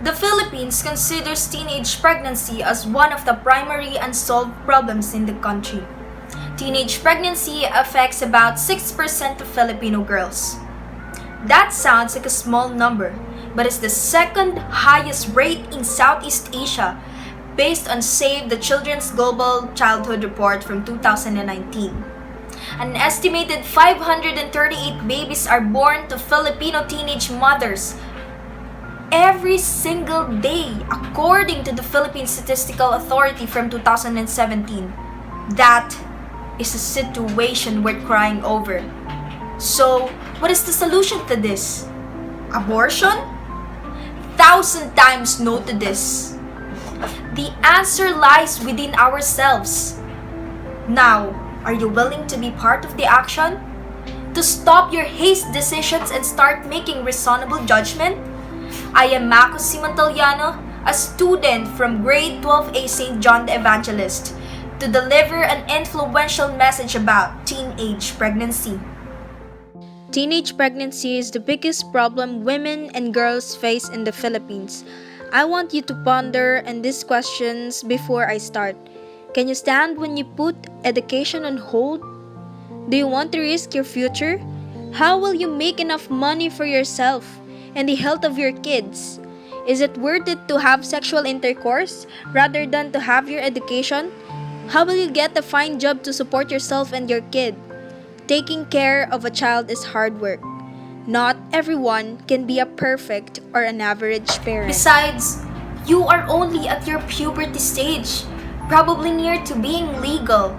The Philippines considers teenage pregnancy as one of the primary unsolved problems in the country. Teenage pregnancy affects about 6% of Filipino girls. That sounds like a small number, but it's the second highest rate in Southeast Asia based on Save the Children's Global Childhood Report from 2019. An estimated 538 babies are born to Filipino teenage mothers every single day, according to the Philippine Statistical Authority from 2017. That is a situation worth crying over. So, what is the solution to this? Abortion? 1,000 times no to this. The answer lies within ourselves. Now, are you willing to be part of the action? To stop your hasty decisions and start making reasonable judgment? I am Mako Simantoliano, a student from grade 12A St. John the Evangelist, to deliver an influential message about teenage pregnancy. Teenage pregnancy is the biggest problem women and girls face in the Philippines. I want you to ponder on these questions before I start. Can you stand when you put education on hold? Do you want to risk your future? How will you make enough money for yourself and the health of your kids? Is it worth it to have sexual intercourse rather than to have your education? How will you get a fine job to support yourself and your kid? Taking care of a child is hard work. Not everyone can be a perfect or an average parent. Besides, you are only at your puberty stage, probably near to being legal.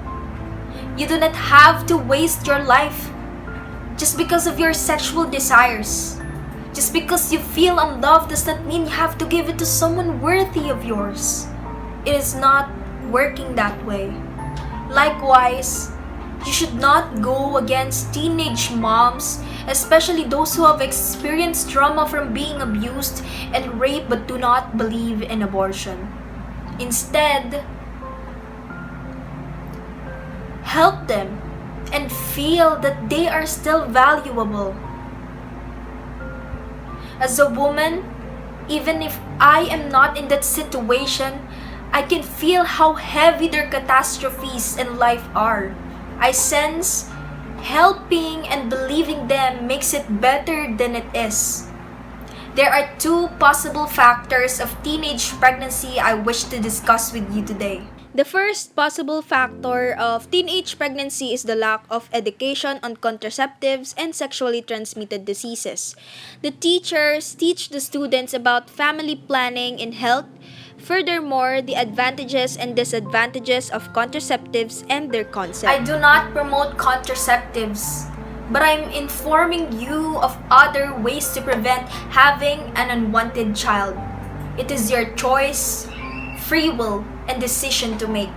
You do not have to waste your life just because of your sexual desires. Just because you feel unloved does not mean you have to give it to someone worthy of yours. It is not working that way. Likewise, you should not go against teenage moms, especially those who have experienced trauma from being abused and raped but do not believe in abortion. Instead, help them and feel that they are still valuable. As a woman, even if I am not in that situation, I can feel how heavy their catastrophes in life are. I sense helping and believing them makes it better than it is. There are two possible factors of teenage pregnancy I wish to discuss with you today. The first possible factor of teenage pregnancy is the lack of education on contraceptives and sexually transmitted diseases. The teachers teach the students about family planning and health. Furthermore, the advantages and disadvantages of contraceptives and their concept. I do not promote contraceptives, but I'm informing you of other ways to prevent having an unwanted child. It is your choice, free will, and decision to make.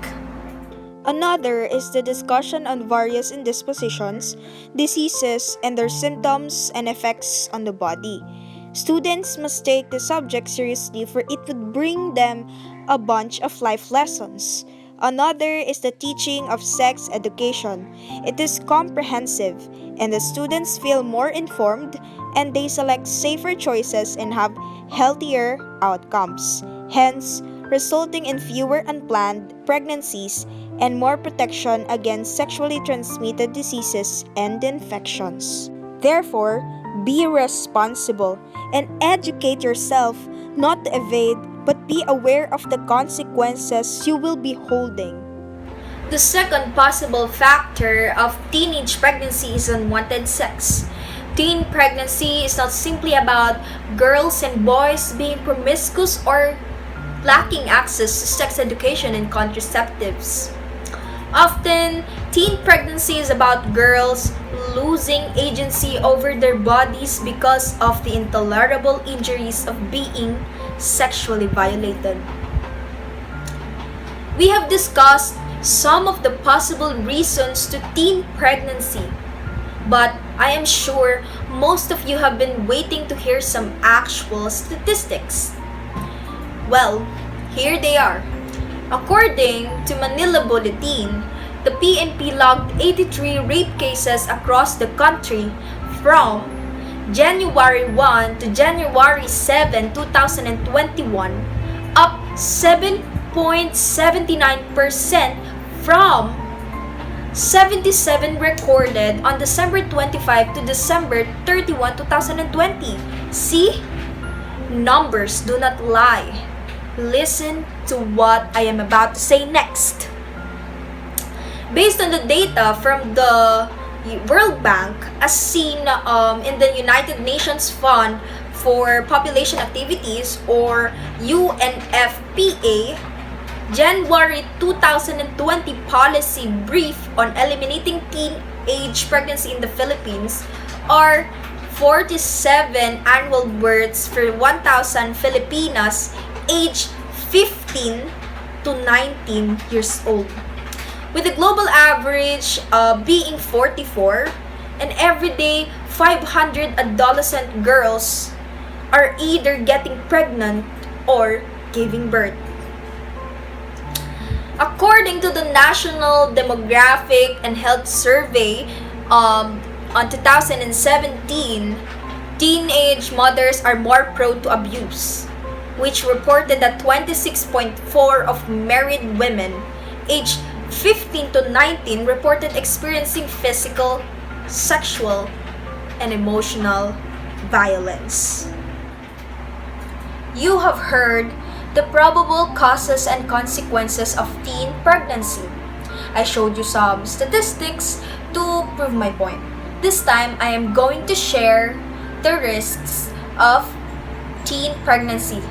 Another is the discussion on various indispositions, diseases, and their symptoms and effects on the body. Students must take the subject seriously, for it would bring them a bunch of life lessons. Another is the teaching of sex education. It is comprehensive, and the students feel more informed and they select safer choices and have healthier outcomes, hence resulting in fewer unplanned pregnancies and more protection against sexually transmitted diseases and infections. Therefore, be responsible and educate yourself, not to evade, but be aware of the consequences you will be holding. The second possible factor of teenage pregnancy is unwanted sex. Teen pregnancy is not simply about girls and boys being promiscuous or lacking access to sex education and contraceptives. Often, teen pregnancy is about girls losing agency over their bodies because of the intolerable injuries of being sexually violated. We have discussed some of the possible reasons to teen pregnancy, but I am sure most of you have been waiting to hear some actual statistics. Well, here they are. According to Manila Bulletin, the PNP logged 83 rape cases across the country from January 1 to January 7, 2021, up 7.79% from 77 recorded on December 25 to December 31, 2020. See? Numbers do not lie. Listen to what I am about to say next. Based on the data from the World Bank, as seen in the United Nations Fund for Population Activities, or UNFPA, January 2020 policy brief on eliminating teenage pregnancy in the Philippines are 47 annual births for 1,000 Filipinas aged 15 to 19 years old, with the global average being 44, and every day 500 adolescent girls are either getting pregnant or giving birth. According to the National Demographic and Health Survey on 2017, teenage mothers are more prone to abuse, which reported that 26.4% of married women aged 15 to 19 reported experiencing physical, sexual, and emotional violence. You have heard the probable causes and consequences of teen pregnancy. I showed you some statistics to prove my point. This time, I am going to share the risks of teen pregnancy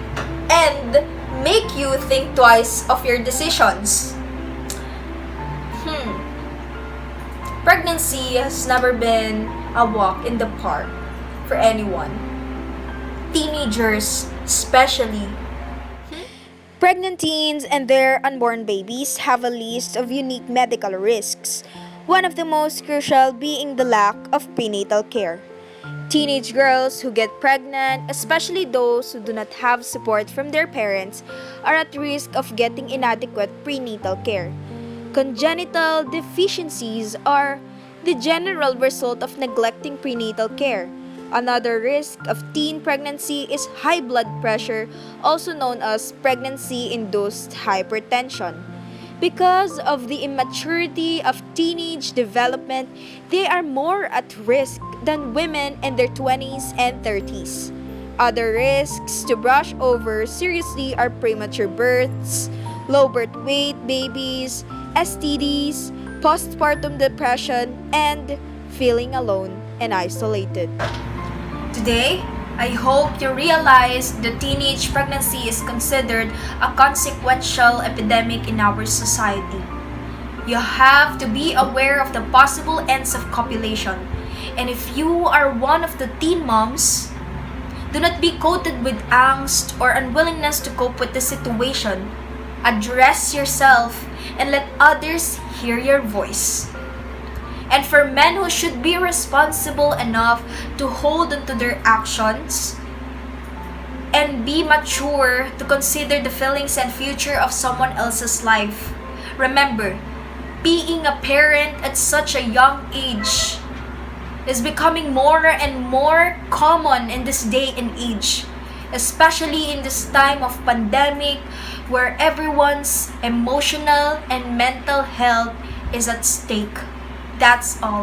and make you think twice of your decisions. Pregnancy has never been a walk in the park for anyone. Teenagers, especially. Pregnant teens and their unborn babies have a list of unique medical risks, one of the most crucial being the lack of prenatal care. Teenage girls who get pregnant, especially those who do not have support from their parents, are at risk of getting inadequate prenatal care. Congenital deficiencies are the general result of neglecting prenatal care. Another risk of teen pregnancy is high blood pressure, also known as pregnancy-induced hypertension. Because of the immaturity of teenage development, they are more at risk than women in their 20s and 30s. Other risks to brush over seriously are premature births, low birth weight babies, STDs, postpartum depression, and feeling alone and isolated. Today, I hope you realize that teenage pregnancy is considered a consequential epidemic in our society. You have to be aware of the possible ends of copulation. And if you are one of the teen moms, do not be coated with angst or unwillingness to cope with the situation. Address yourself and let others hear your voice. And for men who should be responsible enough to hold on to their actions and be mature to consider the feelings and future of someone else's life, remember, being a parent at such a young age is becoming more and more common in this day and age, especially in this time of pandemic where everyone's emotional and mental health is at stake. That's all.